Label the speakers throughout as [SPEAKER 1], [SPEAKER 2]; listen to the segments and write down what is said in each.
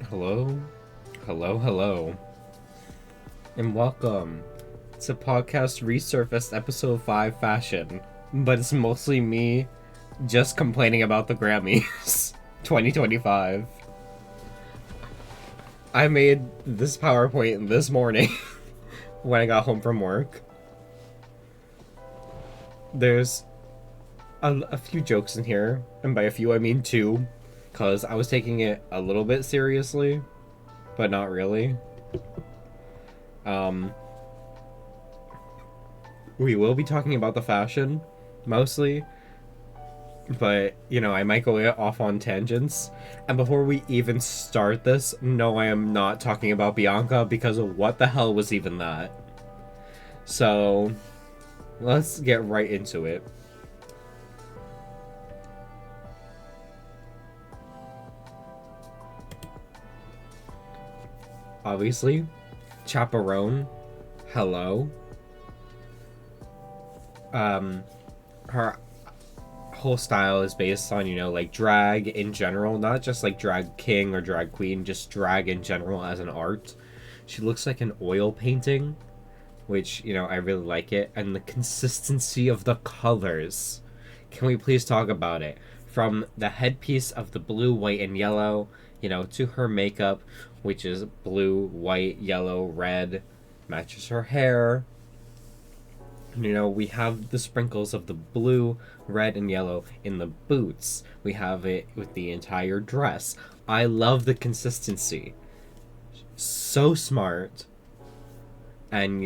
[SPEAKER 1] Hello, hello, and welcome to Podcast Resurfaced Episode 5 Fashion. But it's mostly me just complaining about the Grammys 2025. I made this PowerPoint this morning when I got home from work. There's a few jokes in here, and by a few I mean two, because I was taking it a little bit seriously, but not really. Um, we will be talking about the fashion, mostly, but, I might go off on tangents. And before we even start this, no, I am not talking about Bianca, because what the hell was even that? So, let's get right into it. Obviously, Chaperone, hello. Her whole style is based on, like drag in general, not just like drag king or drag queen, just drag in general as an art. She looks like an oil painting, which, I really like it. And the consistency of the colors. Can we please talk about it? From the headpiece of the blue, white, and yellow, to her makeup, which is blue, white, yellow, red, matches her hair. We have the sprinkles of the blue, red, and yellow in the boots. We have it with the entire dress. I love the consistency. So smart. And,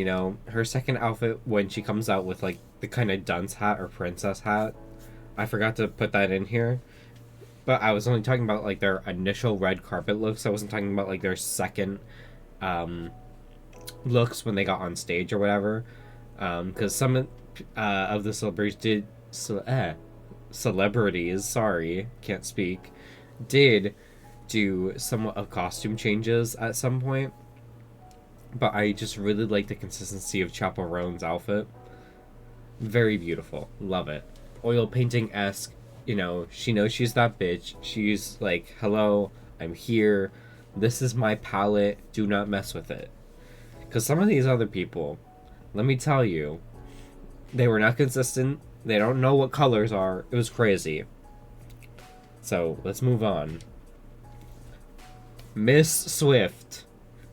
[SPEAKER 1] her second outfit, when she comes out with, like, the kind of dunce hat or princess hat, I forgot to put that in here. But I was only talking about, like, their initial red carpet looks. I wasn't talking about, like, their second looks when they got on stage or whatever. Because some of the celebrities, sorry, can't speak, did do somewhat of costume changes at some point. But I just really like the consistency of Chaperone's outfit. Very beautiful. Love it. Oil painting-esque. She knows she's that bitch. She's like, hello, I'm here. This is my palette. Do not mess with it. Because some of these other people, let me tell you, they were not consistent. They don't know what colors are. It was crazy. So, let's move on. Miss Swift.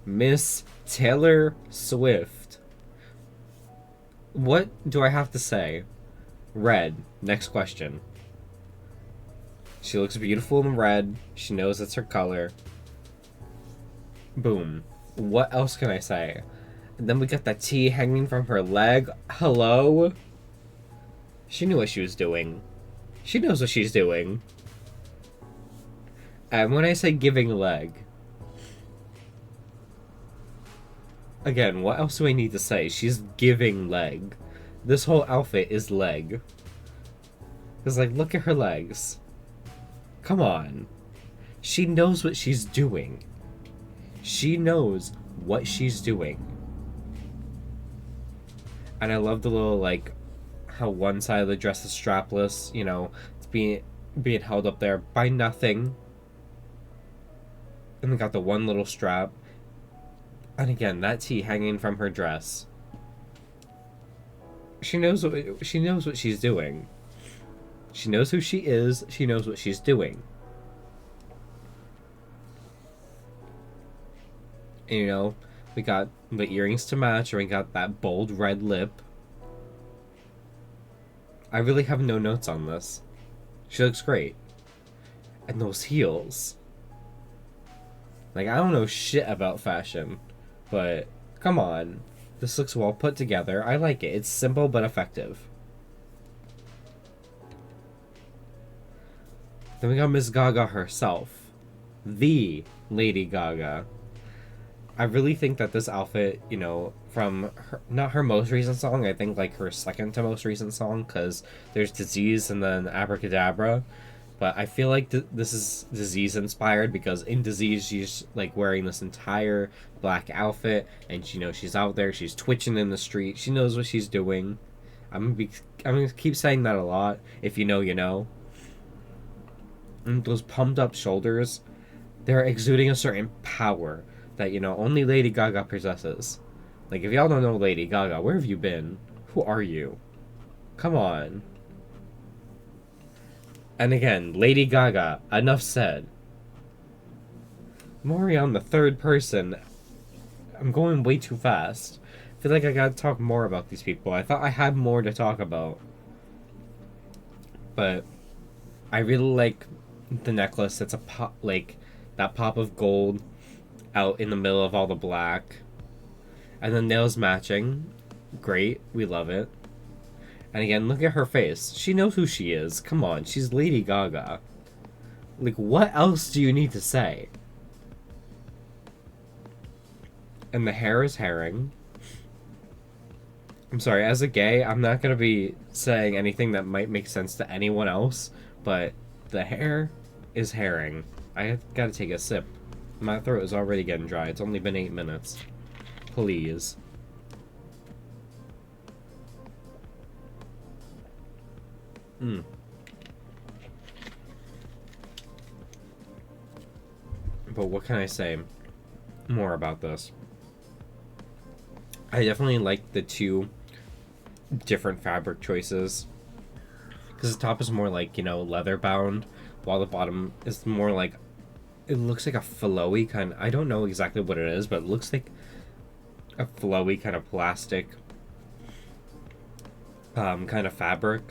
[SPEAKER 1] Miss Taylor Swift. What do I have to say? Red. Next question. She looks beautiful in red. She knows it's her color. Boom. What else can I say? And then we got that T hanging from her leg. Hello? She knew what she was doing. She knows what she's doing. And when I say giving leg, again, what else do I need to say? She's giving leg. This whole outfit is leg. It's like, look at her legs. Come on. She knows what she's doing. She knows what she's doing. And I love the little, like, how one side of the dress is strapless, it's being held up there by nothing. And we got the one little strap. And again, that T hanging from her dress. She knows what she's doing. She knows who she is. She knows what she's doing. And, we got the earrings to match, and we got that bold red lip. I really have no notes on this. She looks great. And those heels. Like, I don't know shit about fashion, but come on. This looks well put together. I like it. It's simple but effective. Then we got Miss Gaga herself. The Lady Gaga. I really think that this outfit, from her, not her most recent song, I think like her second to most recent song, because there's Disease and then Abracadabra. But I feel like this is Disease inspired, because in Disease she's like wearing this entire black outfit, and she's out there, she's twitching in the street, she knows what she's doing. I'm gonna keep saying that a lot. If you know, you know. And those pumped up shoulders, they're exuding a certain power that, you know, only Lady Gaga possesses. Like, if y'all don't know Lady Gaga, where have you been? Who are you? Come on. And again, Lady Gaga, enough said. I'm already on the third person. I'm going way too fast. I feel like I gotta talk more about these people. I thought I had more to talk about. But I really like the necklace. It's a pop, like, that pop of gold out in the middle of all the black. And the nails matching. Great. We love it. And again, look at her face. She knows who she is. Come on. She's Lady Gaga. Like, what else do you need to say? And the hair is herring. I'm sorry, as a gay, I'm not going to be saying anything that might make sense to anyone else, but the hair is herring. I gotta take a sip. My throat is already getting dry. It's only been 8 minutes. Please. But what can I say more about this? I definitely like the two different fabric choices. Because the top is more like, you know, leather bound, while the bottom is more like, it looks like a flowy kind of, I don't know exactly what it is, but it looks like a flowy kind of plastic kind of fabric.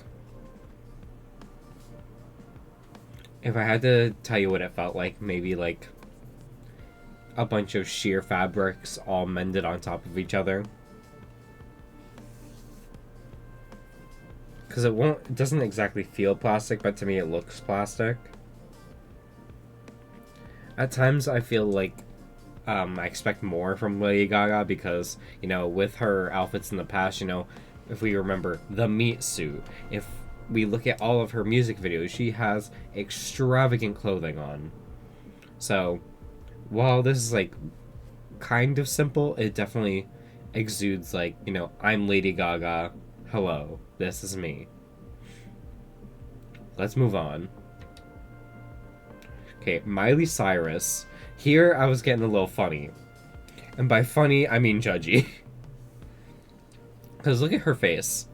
[SPEAKER 1] If I had to tell you what it felt like, maybe like a bunch of sheer fabrics all mended on top of each other. Because it doesn't exactly feel plastic, but to me it looks plastic. At times I feel like I expect more from Lady Gaga because, you know, with her outfits in the past, you know, if we remember the meat suit, if we look at all of her music videos, she has extravagant clothing on. So, while this is like kind of simple, it definitely exudes like, you know, I'm Lady Gaga. Hello, this is me. Let's move on. Okay, Miley Cyrus. Here I was getting a little funny. And by funny, I mean judgy. Because look at her face.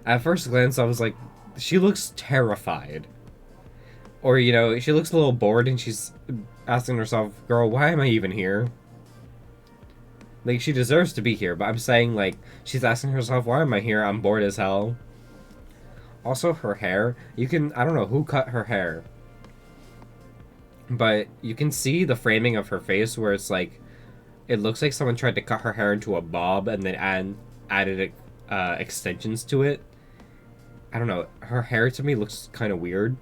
[SPEAKER 1] At first glance, I was like, she looks terrified. Or, you know, she looks a little bored and she's asking herself, girl, why am I even here? Like, she deserves to be here, but I'm saying, like, she's asking herself, why am I here? I'm bored as hell. Also, her hair, I don't know who cut her hair. But you can see the framing of her face where it's like, it looks like someone tried to cut her hair into a bob and then added extensions to it. I don't know, her hair to me looks kind of weird.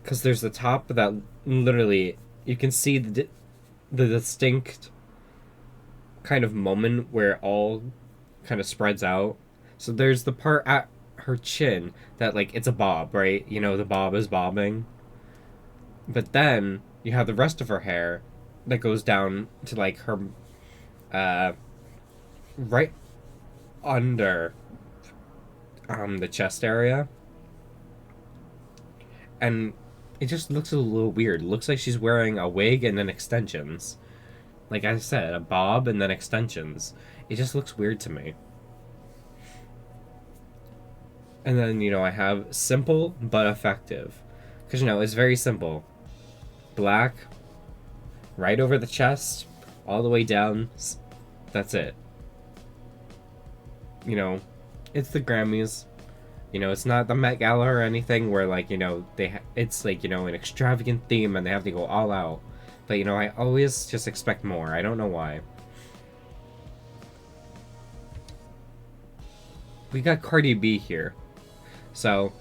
[SPEAKER 1] Because there's the top that literally, you can see the distinct kind of moment where it all kind of spreads out. So there's the part at her chin that, like, it's a bob, right? You know, the bob is bobbing. But then you have the rest of her hair that goes down to, like, her right under the chest area. And it just looks a little weird. It looks like she's wearing a wig and then extensions. Like I said, a bob and then extensions. It just looks weird to me. And then, you know, I have simple but effective. Because, you know, it's very simple. Black, right over the chest, all the way down. That's it. You know, it's the Grammys. You know, it's not the Met Gala or anything where, like, you know, it's like, you know, an extravagant theme and they have to go all out. But, you know, I always just expect more. I don't know why. We got Cardi B here. So,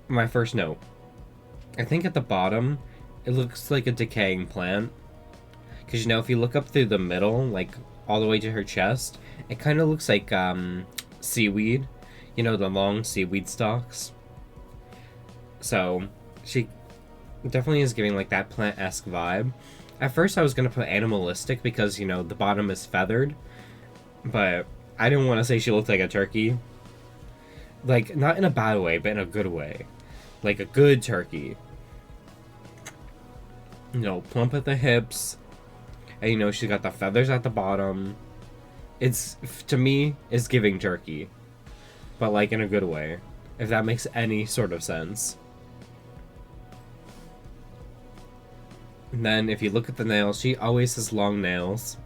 [SPEAKER 1] my first note. I think at the bottom, it looks like a decaying plant. Because, you know, if you look up through the middle, like, all the way to her chest, it kind of looks like, seaweed. You know, the long seaweed stalks. So, she definitely is giving, like, that plant-esque vibe. At first, I was going to put animalistic because, you know, the bottom is feathered. But I didn't want to say she looked like a turkey. Like, not in a bad way, but in a good way. Like a good turkey. plump at the hips, and she's got the feathers at the bottom. It's, to me, it's giving turkey, but like in a good way, if that makes any sort of sense. And then if you look at the nails, she always has long nails.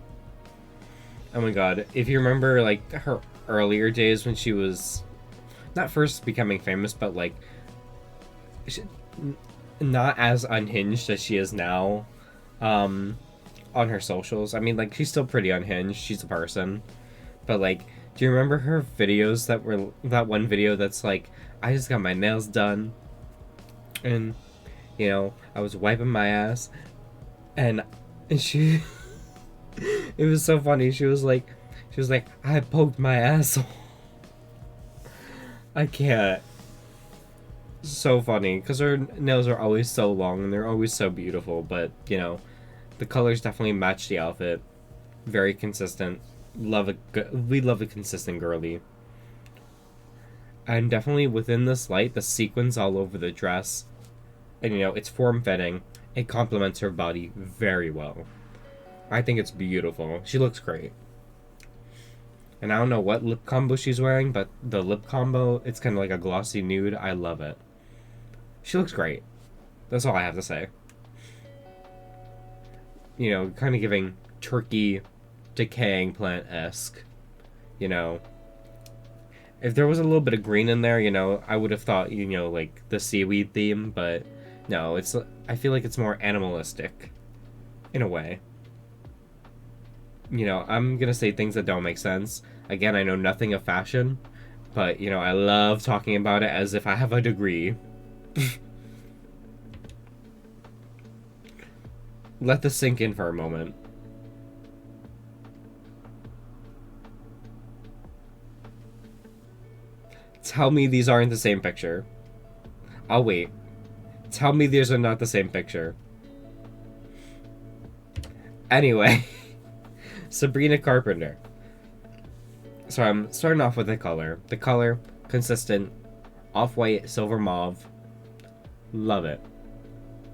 [SPEAKER 1] Oh my god, if you remember like her earlier days when she was not first becoming famous, but like not as unhinged as she is now, on her socials. I mean, like, she's still pretty unhinged. She's a person. But, like, do you remember her videos that one video that's like, I just got my nails done, and, I was wiping my ass, and she, it was so funny. She was like, I poked my asshole. I can't. So funny, because her nails are always so long and they're always so beautiful, but the colors definitely match the outfit. Very consistent. We love a consistent girly. And definitely within this light, the sequins all over the dress, and it's form-fitting. It complements her body very well. I think it's beautiful. She looks great. And I don't know what lip combo she's wearing, but the lip combo, it's kind of like a glossy nude. I love it. She looks great. That's all I have to say. Kind of giving turkey decaying plant-esque. If there was a little bit of green in there, I would have thought, like the seaweed theme, but no, I feel like it's more animalistic in a way. I'm gonna say things that don't make sense. Again, I know nothing of fashion, but I love talking about it as if I have a degree. Let this sink in for a moment. Tell me these aren't the same picture. I'll wait. Tell me these are not the same picture. Anyway, Sabrina Carpenter. So I'm starting off with the color. The color, consistent, off-white, silver mauve. Love it.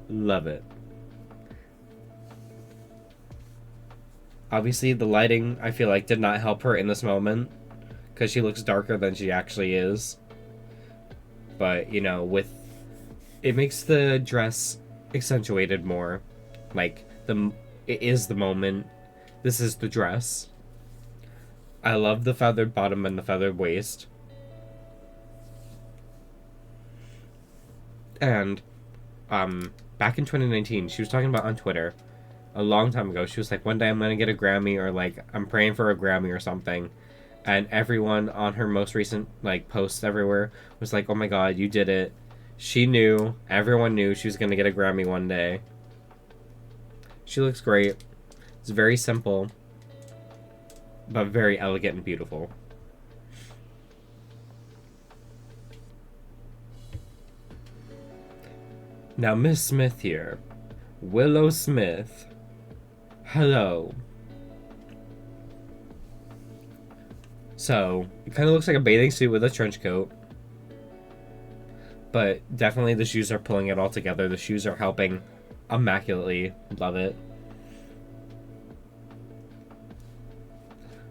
[SPEAKER 1] Love it. Obviously, the lighting, I feel like, did not help her in this moment, because she looks darker than she actually is. But, it makes the dress accentuated more. Like, it is the moment. This is the dress. I love the feathered bottom and the feathered waist. And, back in 2019, she was talking about on Twitter, a long time ago, she was like, one day I'm gonna get a Grammy, or like, I'm praying for a Grammy or something. And everyone on her most recent, like, posts everywhere was like, oh my god, you did it. She knew, everyone knew she was gonna get a Grammy one day. She looks great. It's very simple, but very elegant and beautiful. Now, Miss Smith here. Willow Smith. Hello. So, it kind of looks like a bathing suit with a trench coat. But definitely the shoes are pulling it all together. The shoes are helping immaculately. Love it.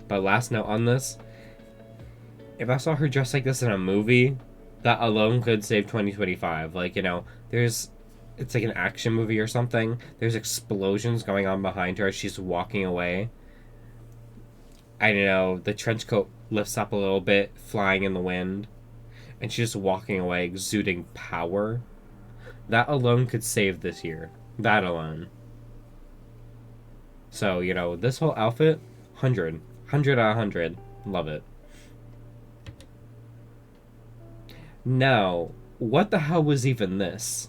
[SPEAKER 1] But last note on this. If I saw her dressed like this in a movie, that alone could save 2025. Like, it's like an action movie or something. There's explosions going on behind her as she's walking away. I know, the trench coat lifts up a little bit, flying in the wind. And she's just walking away, exuding power. That alone could save this year. That alone. So, this whole outfit, 100. 100 out of 100. Love it. Now, what the hell was even this?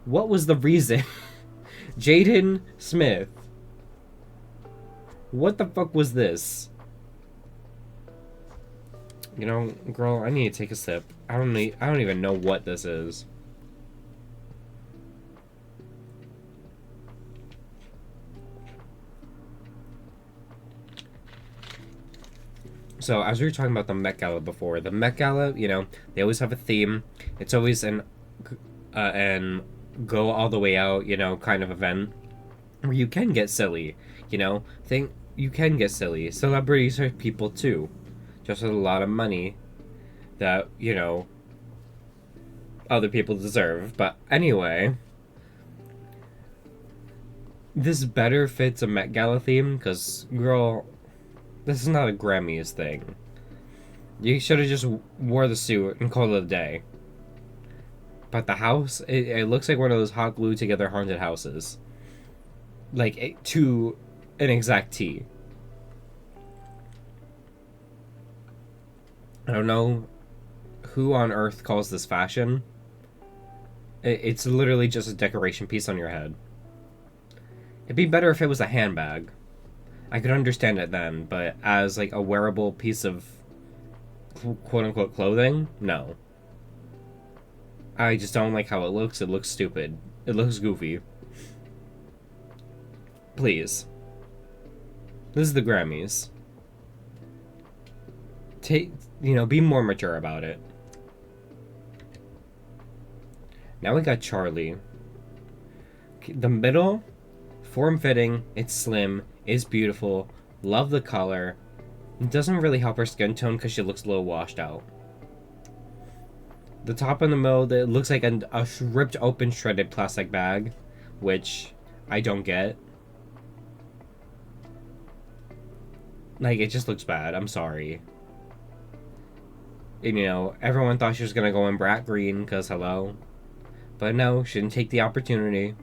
[SPEAKER 1] What was the reason? Jaden Smith. What the fuck was this? Girl, I need to take a sip. I don't even know what this is. So, as we were talking about the Met Gala before, the Met Gala, they always have a theme. It's always an go all the way out, kind of event where you can get silly, think you can get silly. Celebrities are people too, just with a lot of money that, other people deserve. But anyway, this better fits a Met Gala theme, because, girl, this is not a Grammys thing. You should have just wore the suit and called it a day. But the house, it looks like one of those hot glued together haunted houses. Like, to an exact T. I don't know who on earth calls this fashion. It's literally just a decoration piece on your head. It'd be better if it was a handbag. I could understand it then, but as like a wearable piece of quote-unquote clothing, no. I just don't like how it looks. It looks stupid. It looks goofy. Please. This is the Grammys. Be more mature about it. Now we got Charlie. The middle, form-fitting, it's slim, it's beautiful, love the color. It doesn't really help her skin tone because she looks a little washed out. The top in the middle, it looks like a ripped open shredded plastic bag, which I don't get. Like, it just looks bad. I'm sorry. And, everyone thought she was going to go in brat green because hello. But no, she didn't take the opportunity.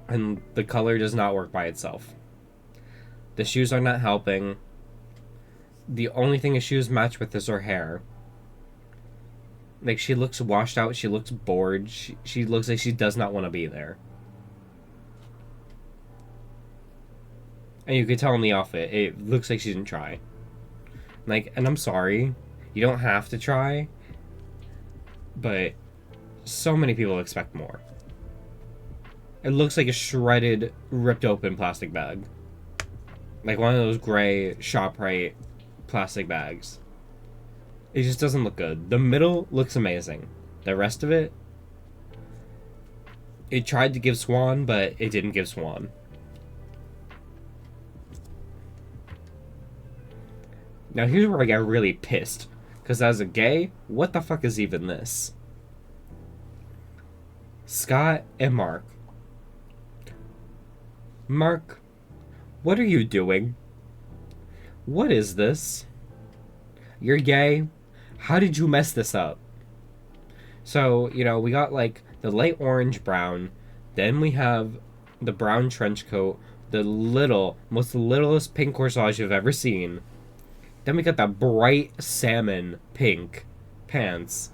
[SPEAKER 1] And the color does not work by itself. The shoes are not helping. The only thing the shoes match with is her hair. Like, she looks washed out. She looks bored. She looks like she does not want to be there. And you could tell in the outfit, it looks like she didn't try. Like, and I'm sorry. You don't have to try. But so many people expect more. It looks like a shredded, ripped open plastic bag. Like one of those gray ShopRite plastic bags. It just doesn't look good. The middle looks amazing. The rest of it, it tried to give Swan, but it didn't give Swan. Now here's where I got really pissed. Because as a gay, what the fuck is even this? Scott and Mark. Mark, what are you doing? What is this? You're gay? How did you mess this up? So, we got like the light orange brown. Then we have the brown trench coat. The most littlest pink corsage you've ever seen. Then we got the bright salmon pink pants.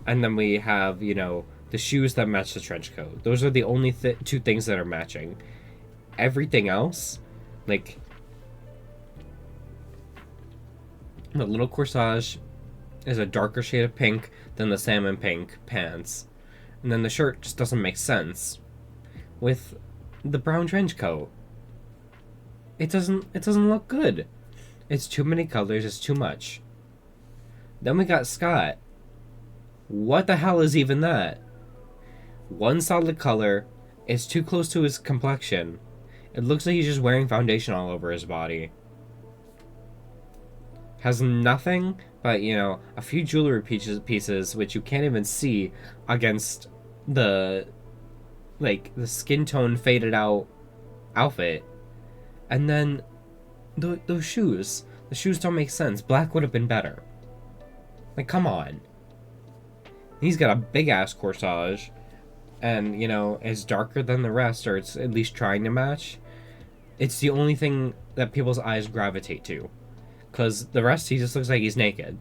[SPEAKER 1] And then we have, the shoes that match the trench coat. Those are the only two things that are matching. Everything else, like the little corsage is a darker shade of pink than the salmon pink pants. And then the shirt just doesn't make sense with the brown trench coat. It doesn't look good. It's too many colors, it's too much. Then we got Scott. What the hell is even that? One solid color is too close to his complexion. It looks like he's just wearing foundation all over his body. Has nothing but, a few jewelry pieces which you can't even see against the skin tone faded out outfit. And then those shoes. The shoes don't make sense. Black would have been better. Like, come on. He's got a big ass corsage. And, it's darker than the rest, or it's at least trying to match. It's the only thing that people's eyes gravitate to. Because the rest, he just looks like he's naked.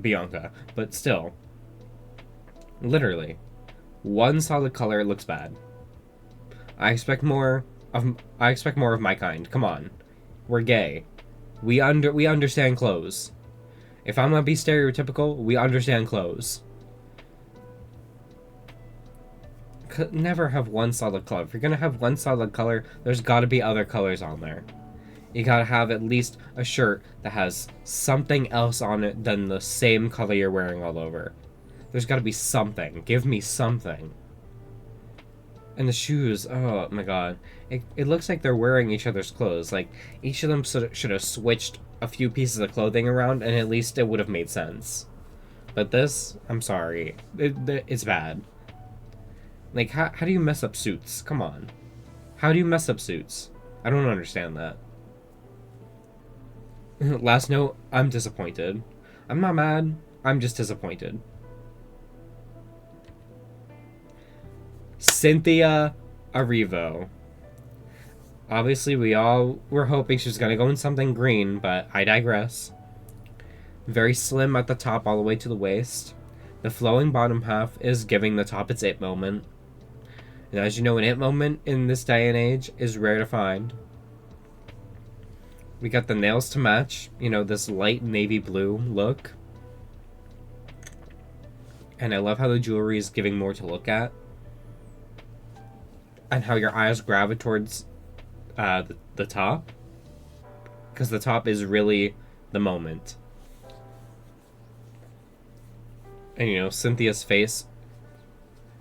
[SPEAKER 1] Bianca. But still. Literally. One solid color looks bad. I expect more of my kind. Come on. We're gay. We understand clothes. If I'm gonna be stereotypical, we understand clothes. Could never have one solid color. If you're gonna have one solid color, there's gotta be other colors on there. You gotta have at least a shirt that has something else on it than the same color you're wearing all over. There's got to be something. Give me something. And the shoes, oh my god. It looks like they're wearing each other's clothes. Like, each of them should have switched a few pieces of clothing around, and at least it would have made sense. But this, I'm sorry. It's bad. Like, how do you mess up suits? Come on. How do you mess up suits? I don't understand that. Last note, I'm disappointed. I'm not mad. I'm just disappointed. Cynthia Erivo. Obviously, we all were hoping she was going to go in something green, but I digress. Very slim at the top all the way to the waist. The flowing bottom half is giving the top its it moment. And as you know, an it moment in this day and age is rare to find. We got the nails to match, you know, this light navy blue look. And I love how the jewelry is giving more to look at. And how your eyes gravitate towards the top. Because the top is really the moment. And you know, Cynthia's face,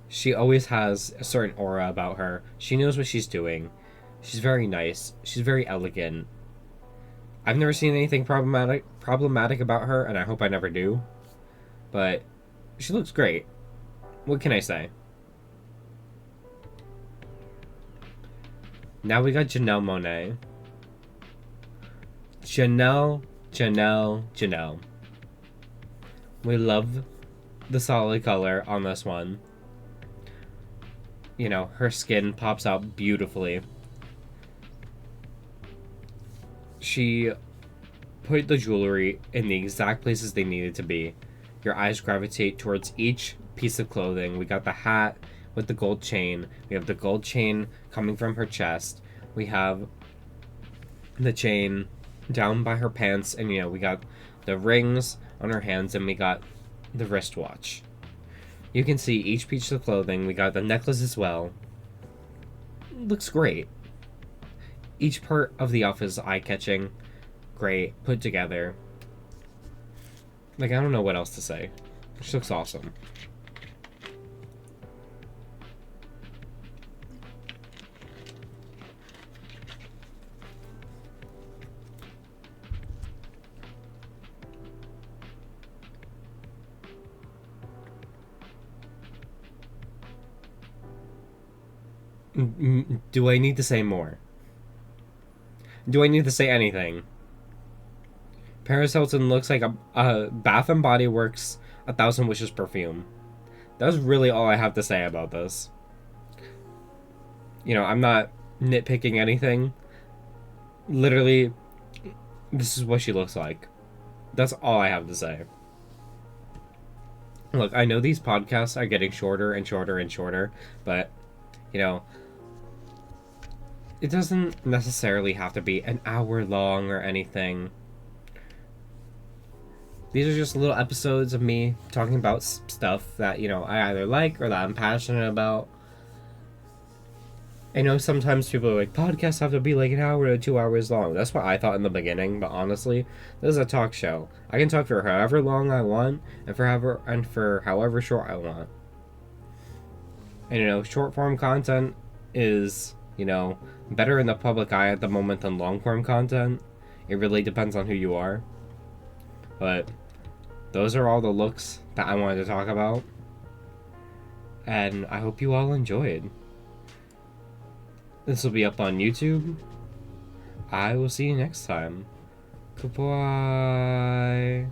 [SPEAKER 1] she always has a certain aura about her. She knows what she's doing. She's very nice. She's very elegant. I've never seen anything problematic about her, and I hope I never do. But she looks great. What can I say? Now we got Janelle Monáe. Janelle. We love the solid color on this one. You know, her skin pops out beautifully. She put the jewelry in the exact places they needed to be. Your eyes gravitate towards each piece of clothing. We got the hat with the gold chain. We have the gold chain coming from her chest. We have the chain down by her pants. And, you know, we got the rings on her hands. And we got the wristwatch. You can see each piece of clothing. We got the necklace as well. Looks great. Each part of the outfit is eye-catching. Great. Put together. Like, I don't know what else to say. She looks awesome. Do I need to say more? Do I need to say anything? Paris Hilton looks like a Bath and Body Works 1,000 Wishes perfume. That's really all I have to say about this. You know, I'm not nitpicking anything. Literally, this is what she looks like. That's all I have to say. Look, I know these podcasts are getting shorter and shorter and shorter, but, you know, it doesn't necessarily have to be an hour long or anything. These are just little episodes of me talking about stuff that, you know, I either like or that I'm passionate about. I know sometimes people are like, podcasts have to be like an hour to 2 hours long. That's what I thought in the beginning, but honestly, this is a talk show. I can talk for however long I want and for however short I want. And, you know, short form content is, you know, better in the public eye at the moment than long form content. It really depends on who you are. But those are all the looks that I wanted to talk about. And I hope you all enjoyed. This will be up on YouTube. I will see you next time. Goodbye.